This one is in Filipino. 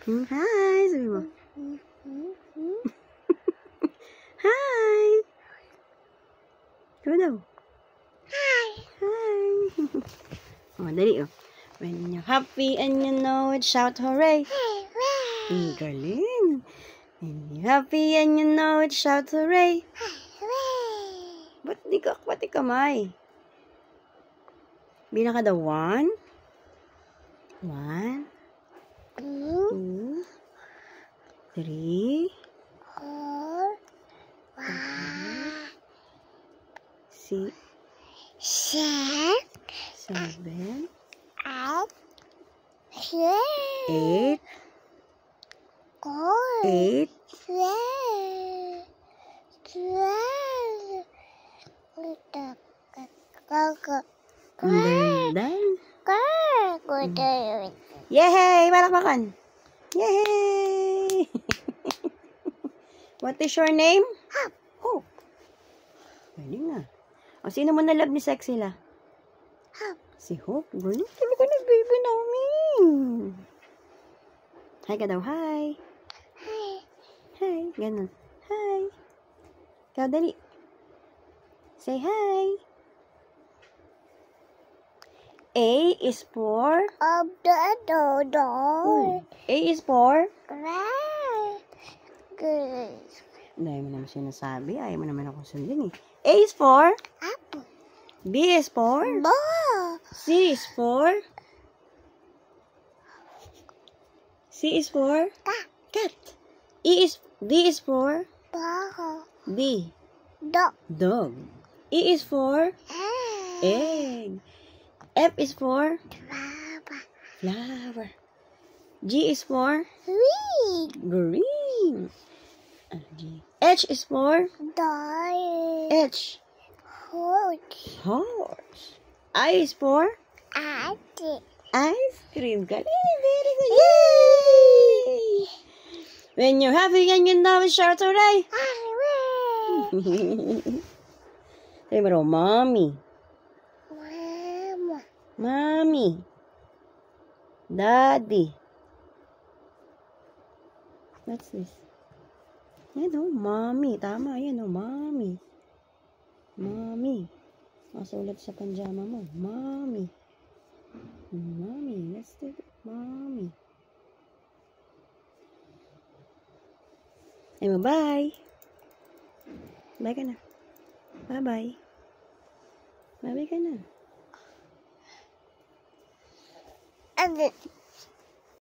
Hi! Sabi mo. Hi! Sabi daw. Hi! Hi! Oh, dali oh. When you're happy and you know it, shout hooray! Hooray! Galing! When you're happy and you know it, shout hooray! Hooray! Ba't di ka pati kamay? Bilang ka daw 1 1 2 3 4 5 6 7 8 8 Ganda. Yay! Palakpakan! Yay! What is your name? Hope. Galing nga. O, sino mo na-love ni Sexy la? Hope. Si Hope. Galing. Talaga na baby namin. Hi ka daw. Hi. Hi. Hi. Ganun. Hi. Ikaw, dali. Say hi. A is for? A is for? Dahil mo naman sinasabi. Ayaw mo naman ako sundin eh. A is for? Apple. B is for? Ball. C is for? C is for? Cat. D is for? Dog. D. Dog. E is for? Egg. F is for? Flower. G is for? Green. H is for? H. Horse. I is for? Ice cream. Galing. Very good. Yay! When you're happy and you know it, shout hooray. Sabi mo raw, Mommy. Mommy. Daddy. What's this? Yan o, Mommy. Tama, yan o, Mommy. Mommy. Masulat sa panjama mo. Mommy. Mommy. Let's do it. Mommy. Ay, bye-bye. Bye ka na. Bye-bye. Bye-bye ka na.